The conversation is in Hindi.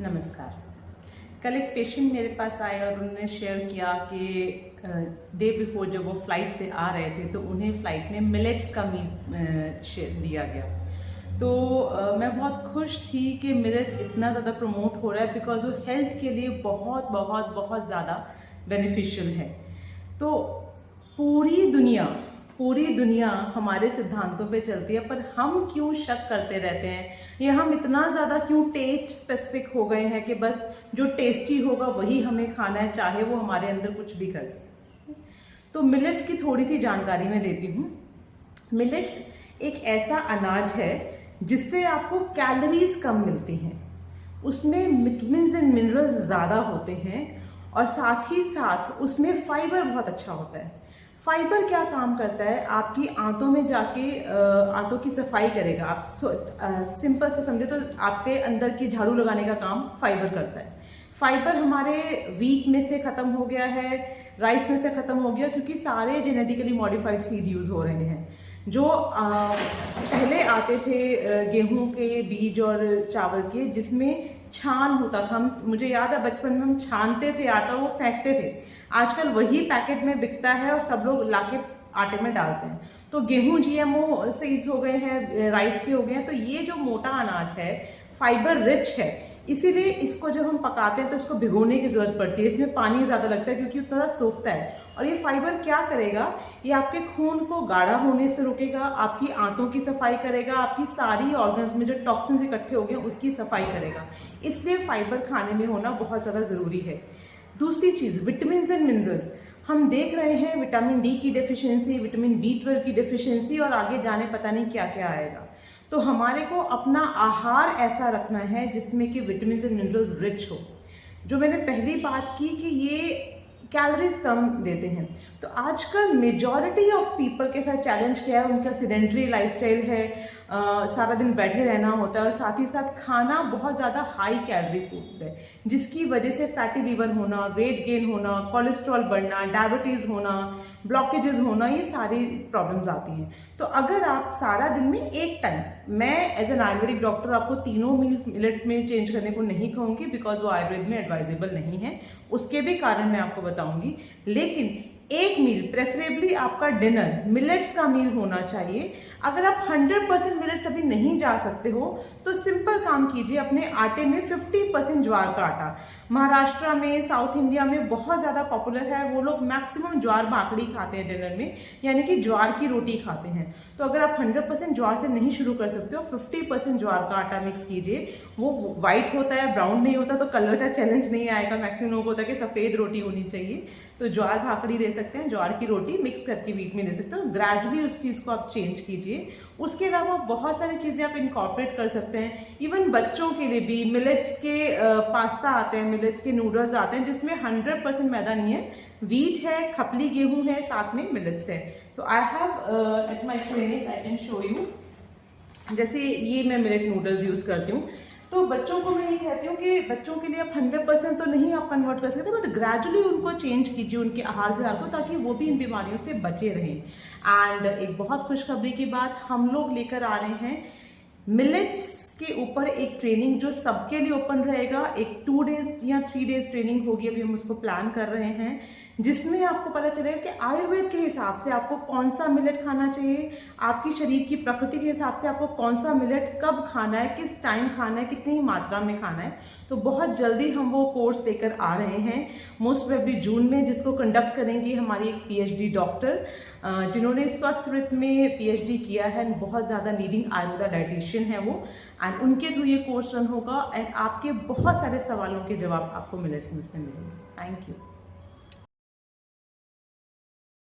नमस्कार। कल एक पेशेंट मेरे पास आए और उन्होंने शेयर किया कि डे बिफोर जब वो फ्लाइट से आ रहे थे तो उन्हें फ्लाइट में मिलेट्स का मील दिया गया। तो मैं बहुत खुश थी कि मिलेट्स इतना ज़्यादा प्रमोट हो रहा है बिकॉज वो हेल्थ के लिए बहुत बहुत बहुत ज़्यादा बेनिफिशियल है। तो पूरी दुनिया हमारे सिद्धांतों पे चलती है, पर हम क्यों शक करते रहते हैं या हम इतना ज़्यादा क्यों टेस्ट स्पेसिफिक हो गए हैं कि बस जो टेस्टी होगा वही हमें खाना है, चाहे वो हमारे अंदर कुछ भी कर दे। तो मिलेट्स की थोड़ी सी जानकारी मैं देती हूँ। मिलेट्स एक ऐसा अनाज है जिससे आपको कैलोरीज कम मिलती हैं, उसमें विटामिन एंड मिनरल्स ज़्यादा होते हैं और साथ ही साथ उसमें फाइबर बहुत अच्छा होता है। फाइबर क्या काम करता है, आपकी आंतों में जाके आंतों की सफाई करेगा। आप सिंपल से समझे तो आपके अंदर की झाड़ू लगाने का काम फाइबर करता है। फाइबर हमारे वीट में से खत्म हो गया है, राइस में से खत्म हो गया, क्योंकि सारे जेनेटिकली मॉडिफाइड सीड यूज हो रहे हैं। जो पहले आते थे गेहूं के बीज और चावल के, जिसमें छान होता था। मुझे याद है बचपन में हम छानते थे आटा, वो फेंकते थे। आजकल वही पैकेट में बिकता है और सब लोग लाके आटे में डालते हैं। तो गेहूं जीएमओ सीड्स हो गए हैं, राइस के हो गए हैं। तो ये जो मोटा अनाज है फाइबर रिच है, इसीलिए इसको जब हम पकाते हैं तो इसको भिगोने की जरूरत पड़ती है। इसमें पानी ज्यादा लगता है क्योंकि उतना सोखता है। और ये फाइबर क्या करेगा, ये आपके खून को गाढ़ा होने से रोकेगा, आपकी आंतों की सफाई करेगा, आपकी सारी ऑर्गन्स में जो टॉक्सिन्स इकट्ठे हो गए उसकी सफाई करेगा। इसलिए फाइबर खाने में होना बहुत ज्यादा जरूरी है। दूसरी चीज, विटामिन एंड मिनरल्स। हम देख रहे हैं विटामिन डी की डेफिशिएंसी, विटामिन B12 की डेफिशिएंसी और आगे जाने पता नहीं क्या क्या आएगा। तो हमारे को अपना आहार ऐसा रखना है जिसमें कि विटामिन एंड मिनरल्स रिच हो। जो मैंने पहली बात की कि ये कैलोरीज कम देते हैं। तो आजकल मेजॉरिटी ऑफ पीपल के साथ चैलेंज क्या है, उनका सीडेंटरी लाइफस्टाइल है, सारा दिन बैठे रहना होता है और साथ ही साथ खाना बहुत ज़्यादा हाई कैलोरी फूड है, जिसकी वजह से फैटी लीवर होना, वेट गेन होना, कोलेस्ट्रॉल बढ़ना, डायबिटीज़ होना, ब्लॉकेजेस होना, ये सारी प्रॉब्लम्स आती हैं। तो अगर आप सारा दिन में एक टाइम, मैं एज एन आयुर्वेदिक डॉक्टर आपको तीनों मील्स मिलेट में चेंज करने को नहीं कहूँगी बिकॉज वो आयुर्वेद में एडवाइजेबल नहीं है, उसके भी कारण मैं आपको बताऊंगी। लेकिन एक मील, प्रेफरेबली आपका डिनर मिलेट्स का मील होना चाहिए। अगर आप 100% मिलेट्स अभी नहीं जा सकते हो तो सिंपल काम कीजिए, अपने आटे में 50% ज्वार का आटा। महाराष्ट्र में, साउथ इंडिया में बहुत ज़्यादा पॉपुलर है, वो लोग मैक्सिमम ज्वार भाकड़ी खाते हैं डिनर में, यानी कि ज्वार की रोटी खाते हैं। तो अगर आप 100% ज्वार से नहीं शुरू कर सकते हो, 50% ज्वार का आटा मिक्स कीजिए। वो व्हाइट होता है, ब्राउन नहीं होता, तो कलर का चैलेंज नहीं आएगा। मैक्सिमम लोगों को होता है कि सफ़ेद रोटी होनी चाहिए, तो ज्वार भाकड़ी ले सकते हैं, ज्वार की रोटी मिक्स करके वीट में ले सकते हो। ग्रेजुअली उस चीज़ को आप चेंज कीजिए। उसके अलावा बहुत सारी चीज़ें आप इनकॉर्पोरेट कर सकते हैं। इवन बच्चों के लिए भी मिलेट्स के पास्ता आते हैं, मिलेट्स के नूडल्स आते हैं, जिसमें 100% मैदा नहीं है, वीट है, खपली गेहूं है, साथ में मिलेट्स है। तो I have at my clinic, I can show you. जैसे ये मैं मिलेट नूडल्स यूज करती हूँ। तो बच्चों को मैं ये कहती हूँ कि बच्चों के लिए आप 100% तो नहीं आप कन्वर्ट कर सकते, बट ग्रेजुअली उनको चेंज कीजिए उनके आहार विहार को, ताकि वो भी इन बीमारियों से बचे रहें। एंड एक बहुत खुशखबरी की बात हम लोग लेकर आ रहे हैं, मिलेट्स के ऊपर एक ट्रेनिंग जो सबके लिए ओपन रहेगा। एक 2 डेज या 3 डेज ट्रेनिंग होगी, अभी हम उसको प्लान कर रहे हैं, जिसमें आपको पता चलेगा कि आयुर्वेद के हिसाब से आपको कौन सा मिलेट खाना चाहिए, आपकी शरीर की प्रकृति के हिसाब से आपको कौन सा मिलेट कब खाना है, किस टाइम खाना है, कितनी मात्रा में खाना है। तो बहुत जल्दी हम वो कोर्स लेकर आ रहे हैं, मोस्ट प्रोबेबली जून में, जिसको कंडक्ट करेंगी हमारी एक PhD डॉक्टर, जिन्होंने स्वस्थ वृत्त में PhD किया है, बहुत ज़्यादा लीडिंग आयुर्वेदा डाइटिशियन है वो। एंड उनके थ्रू ये कोर्स रन होगा एंड आपके बहुत सारे सवालों के जवाब आपको मिलेट्स में मिलेंगे। Thank you.